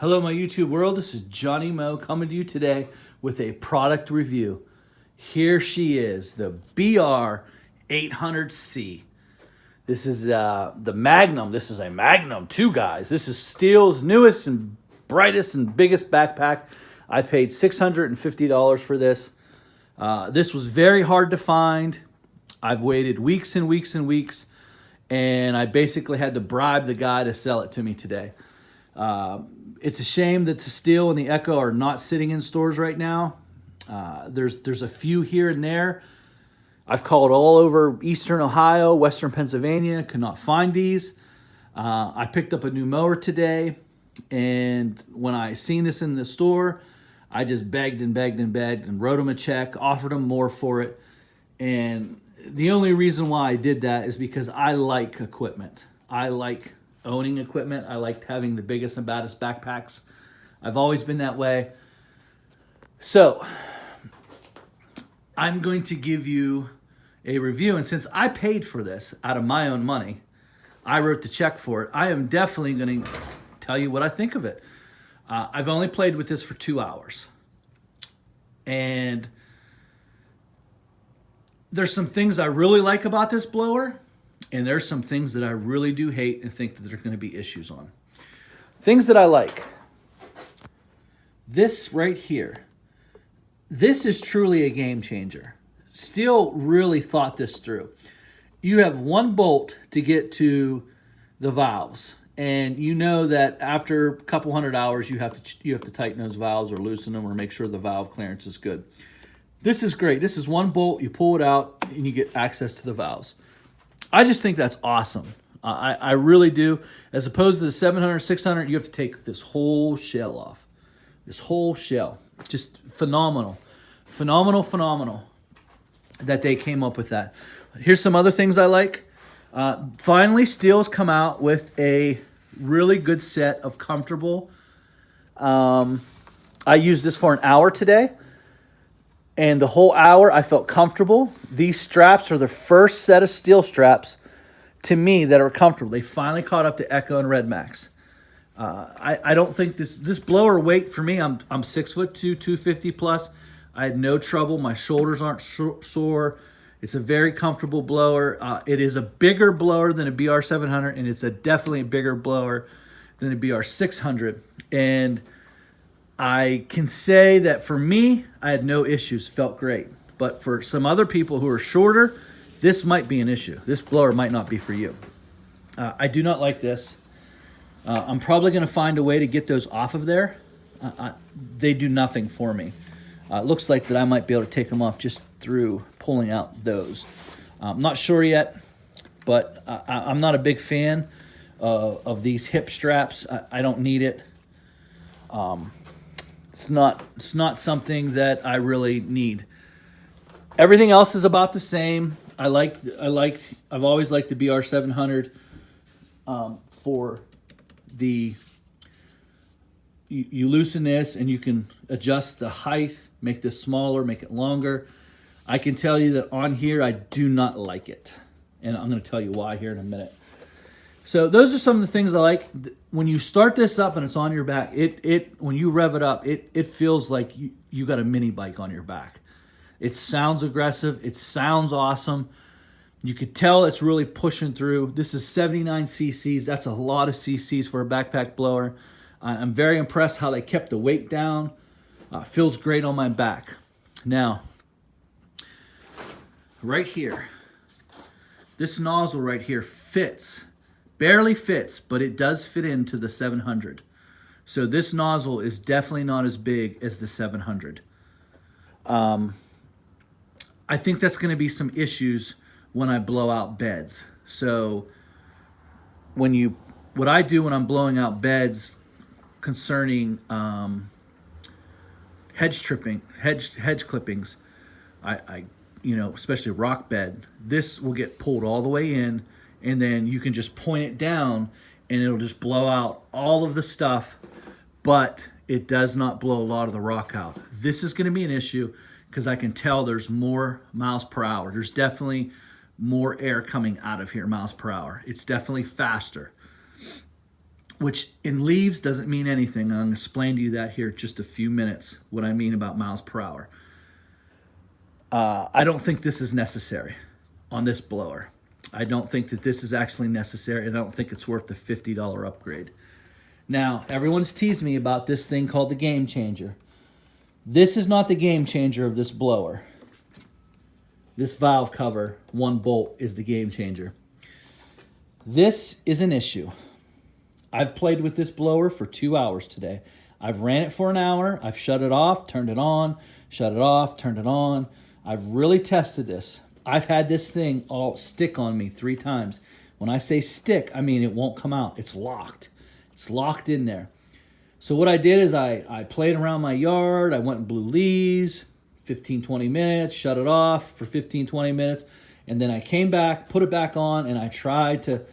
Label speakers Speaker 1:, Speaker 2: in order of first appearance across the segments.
Speaker 1: Hello, my YouTube world. This is Johnny Mo coming to you today with a product review. Here she is, the BR800C. This is the Magnum. This is a Magnum, too, guys. This is Steel's newest and brightest and biggest backpack. I paid $650 for this. This was very hard to find. I've waited weeks and weeks and weeks, and I basically had to bribe the guy to sell it to me today. It's a shame that the Steel and the Echo are not sitting in stores right now. There's a few here and there. I've called all over Eastern Ohio, Western Pennsylvania, could not find these. I picked up a new mower today, and when I seen this in the store, I just begged and begged and begged and wrote them a check, offered them more for it. And the only reason why I did that is because I like equipment. I like owning equipment. I liked having the biggest and baddest backpacks. I've always been that way. So I'm going to give you a review, and since I paid for this out of my own money, I wrote the check for it, I am definitely going to tell you what I think of it. I've only played with this for 2 hours, and there's some things I really like about this blower, and there's some things that I really do hate and think that there are going to be issues on. Things that I like. This right here. This is truly a game changer. Steel really thought this through. You have one bolt to get to the valves, and you know that after a couple hundred hours you have to tighten those valves or loosen them or make sure the valve clearance is good. This is great. This is one bolt, you pull it out and you get access to the valves. I just think that's awesome. I really do. As opposed to the 700, 600, you have to take this whole shell off. This whole shell. Just phenomenal. Phenomenal, phenomenal that they came up with that. Here's some other things I like. Finally, Steel's come out with a really good set of comfortable. I used this for an hour today. And the whole hour, I felt comfortable. These straps are the first set of Steel straps to me that are comfortable. They finally caught up to Echo and Red Max. I don't think this blower weight for me, I'm 6'2", 250 plus. I had no trouble. My shoulders aren't sore. It's a very comfortable blower. It is a bigger blower than a BR700, and it's definitely a bigger blower than a BR600. And I can say that for me, I had no issues, felt great. But for some other people who are shorter, this might be an issue. This blower might not be for you. I do not like this. I'm probably going to find a way to get those off of there. They do nothing for me. It looks like that I might be able to take them off just through pulling out those. I'm not sure yet, but I'm not a big fan of these hip straps. I don't need it. It's not something that I really need. Everything else is about the same. I've always liked the BR700 for the you loosen this and you can adjust the height, make this smaller, make it longer. I can tell you that on here I do not like it, and I'm going to tell you why here in a minute. So those are some of the things I like. When you start this up and it's on your back, when you rev it up, it feels like you got a mini bike on your back. It sounds aggressive. It sounds awesome. You could tell it's really pushing through. This is 79 cc's. That's a lot of cc's for a backpack blower. I'm very impressed how they kept the weight down. Feels great on my back. Now, right here, this nozzle right here fits. Barely fits, but it does fit into the 700. So this nozzle is definitely not as big as the 700. I think that's going to be some issues when I blow out beds. So what I do when I'm blowing out beds concerning hedge clippings, I especially rock bed, this will get pulled all the way in, and then you can just point it down and it'll just blow out all of the stuff, but it does not blow a lot of the rock out. This is going to be an issue because I can tell there's more miles per hour. There's definitely more air coming out of here miles per hour. It's definitely faster. which in leaves doesn't mean anything. I'm going to explain to you that here in just a few minutes, what I mean about miles per hour. I don't think this is necessary on this blower. I don't think that this is actually necessary, and I don't think it's worth the $50 upgrade. Now, everyone's teased me about this thing called the Game Changer. This is not the game changer of this blower. This valve cover, 1 bolt, is the game changer. This is an issue. I've played with this blower for 2 hours today. I've ran it for an hour. I've shut it off, turned it on, shut it off, turned it on. I've really tested this. I've had this thing all stick on me 3 times. When I say stick, I mean it won't come out. It's locked. It's locked in there. So what I did is I played around my yard. I went and blew leaves, 15, 20 minutes, shut it off for 15, 20 minutes. And then I came back, put it back on, and I tried to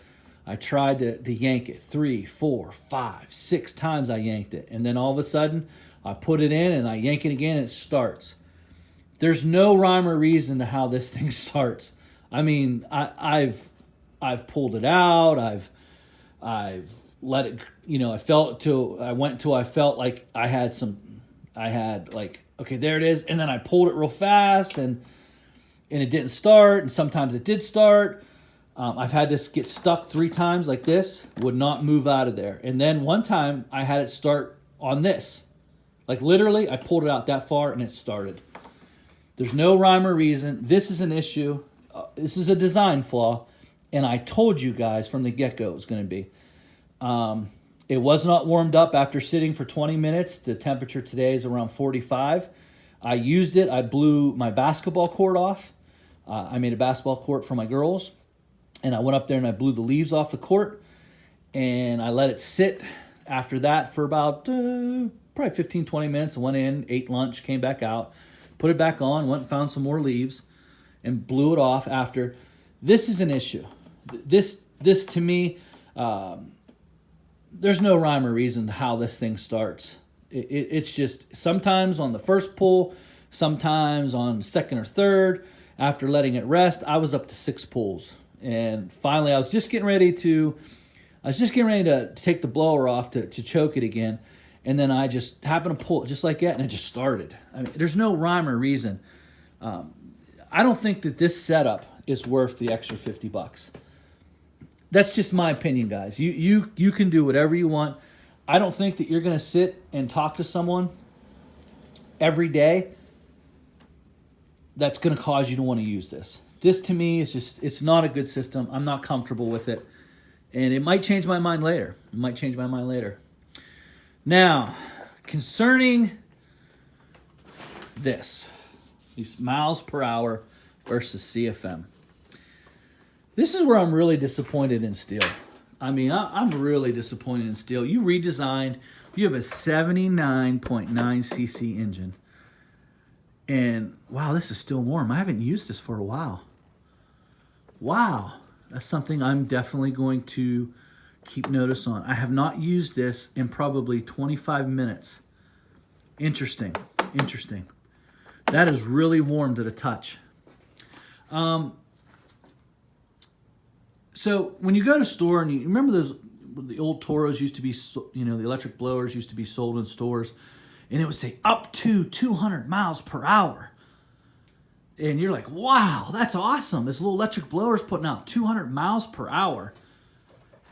Speaker 1: yank it 3, 4, 5, 6 times. I yanked it, and then all of a sudden I put it in and I yank it again and it starts. There's no rhyme or reason to how this thing starts. I mean, I've pulled it out. I've let it, I felt like I had like, okay, there it is, and then I pulled it real fast and it didn't start, and sometimes it did start. I've had this get stuck 3 times like this, would not move out of there. And then one time I had it start on this. Like literally, I pulled it out that far and it started. There's no rhyme or reason. This is an issue. This is a design flaw. And I told you guys from the get-go it was going to be. It was not warmed up after sitting for 20 minutes. The temperature today is around 45. I used it. I blew my basketball court off. I made a basketball court for my girls. And I went up there and I blew the leaves off the court. And I let it sit after that for about probably 15, 20 minutes. I went in, ate lunch, came back out, put it back on, went and found some more leaves, and blew it off after. This is an issue. This to me, there's no rhyme or reason to how this thing starts. It's just sometimes on the first pull, sometimes on second or third. After letting it rest, I was up to 6 pulls. And finally, I was just getting ready to take the blower off to choke it again. And then I just happened to pull it just like that, and it just started. I mean, there's no rhyme or reason. I don't think that this setup is worth the extra $50. That's just my opinion, guys. You can do whatever you want. I don't think that you're going to sit and talk to someone every day that's going to cause you to want to use this. This to me is just, it's not a good system. I'm not comfortable with it. And it might change my mind later. Now, concerning these miles per hour versus CFM. This is where I'm really disappointed in Stihl. I mean, I'm really disappointed in Stihl. You have a 79.9 cc engine. And wow, this is still warm. I haven't used this for a while. Wow, that's something I'm definitely going to keep notice on. I have not used this in probably 25 minutes. Interesting. That is really warm to the touch. So when you go to a store and you remember the old Toros used to be, the electric blowers used to be sold in stores, and it would say up to 200 miles per hour. And you're like, wow, that's awesome. This little electric blower is putting out 200 miles per hour.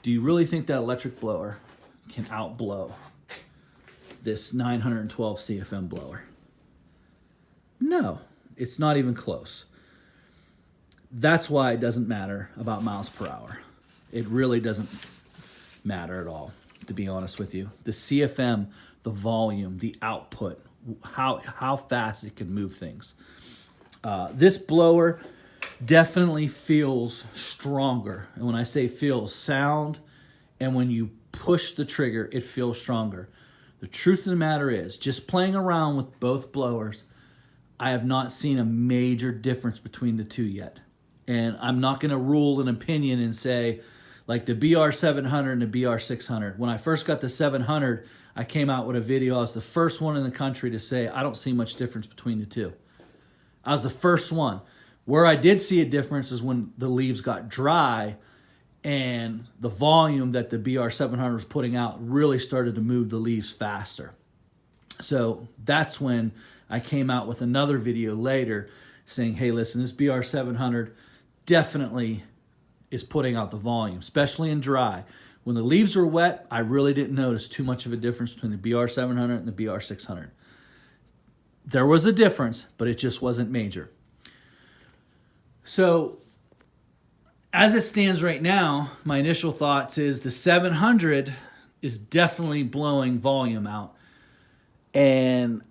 Speaker 1: Do you really think that electric blower can outblow this 912 CFM blower? No, it's not even close. That's why it doesn't matter about miles per hour. It really doesn't matter at all, to be honest with you. The CFM, the volume, the output, how fast it can move things. This blower definitely feels stronger. And when I say feels, sound, and when you push the trigger, it feels stronger. The truth of the matter is, just playing around with both blowers, I have not seen a major difference between the two yet. And I'm not going to rule an opinion and say, like the BR700 and the BR600. When I first got the 700, I came out with a video. I was the first one in the country to say, I don't see much difference between the two. I was the first one. Where I did see a difference is when the leaves got dry and the volume that the BR700 was putting out really started to move the leaves faster. So that's when I came out with another video later saying, hey, listen, this BR700 definitely is putting out the volume, especially in dry. When the leaves were wet, I really didn't notice too much of a difference between the BR700 and the BR600. There was a difference, but it just wasn't major. So as it stands right now, my initial thoughts is the 700 is definitely blowing volume out. And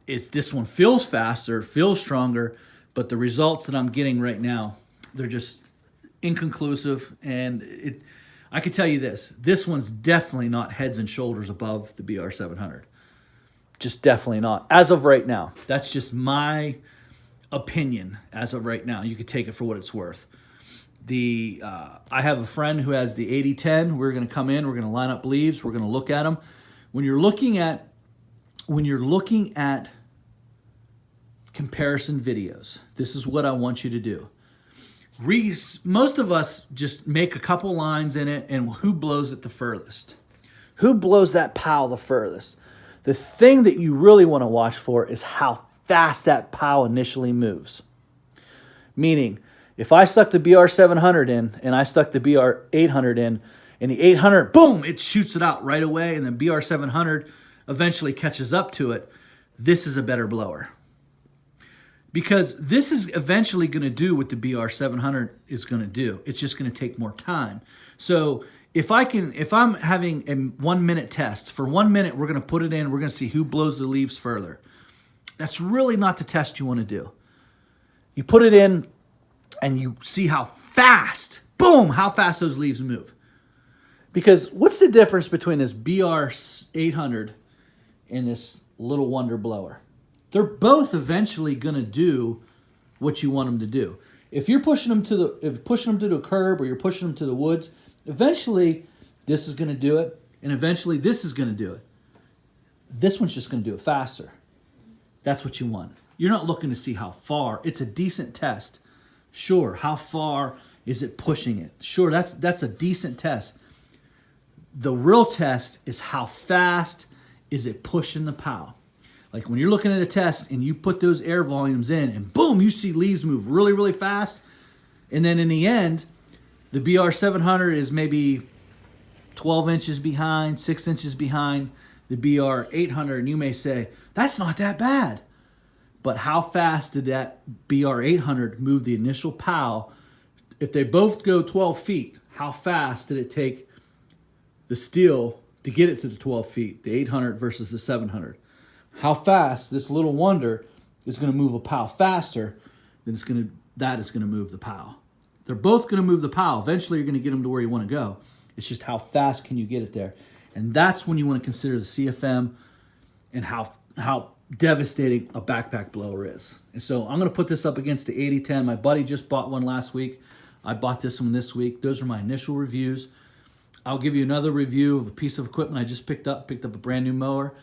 Speaker 1: this one feels faster, feels stronger, but the results that I'm getting right now, they're just inconclusive. And I can tell you this one's definitely not heads and shoulders above the BR700. Just definitely not. As of right now. That's just my opinion as of right now. You could take it for what it's worth. I have a friend who has the 8010. We're going to come in. We're going to line up leaves. We're going to look at them. When you're looking at comparison videos, this is what I want you to do. Most of us just make a couple lines in it, and who blows it the furthest? Who blows that POW the furthest? The thing that you really want to watch for is how fast that POW initially moves. Meaning, if I stuck the BR700 in and I stuck the BR800 in, and the 800, boom, it shoots it out right away, and the BR700 eventually catches up to it, this is a better blower. Because this is eventually going to do what the BR700 is going to do. It's just going to take more time. So if I'm having a 1 minute test, for 1 minute we're going to put it in, we're going to see who blows the leaves further. That's really not the test you want to do. You put it in and you see how fast, boom, how fast those leaves move. Because what's the difference between this BR800 and this Little Wonder blower? They're both eventually going to do what you want them to do. If you're pushing them to the curb, or you're pushing them to the woods, eventually this is going to do it, and eventually this is going to do it. This one's just going to do it faster. That's what you want. You're not looking to see how far. It's a decent test. Sure, how far is it pushing it? Sure, that's a decent test. The real test is how fast is it pushing the POW. Like when you're looking at a test and you put those air volumes in and boom, you see leaves move really, really fast. And then in the end, the BR700 is maybe 12 inches behind, 6 inches behind the BR800. And you may say, that's not that bad. But how fast did that BR800 move the initial POW? If they both go 12 feet, how fast did it take the steel to get it to the 12 feet, the 800 versus the 700? How fast this Little Wonder is going to move a POW faster than that is going to move the POW. They're both going to move the POW. Eventually, you're going to get them to where you want to go. It's just how fast can you get it there. And that's when you want to consider the CFM and how devastating a backpack blower is. And so I'm going to put this up against the 8010. My buddy just bought one last week. I bought this one this week. Those are my initial reviews. I'll give you another review of a piece of equipment I just picked up. Picked up a brand new mower.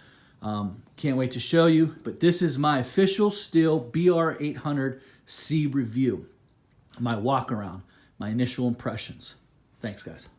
Speaker 1: Can't wait to show you. But this is my official Stihl BR800C review. My walk around, my initial impressions. Thanks, guys.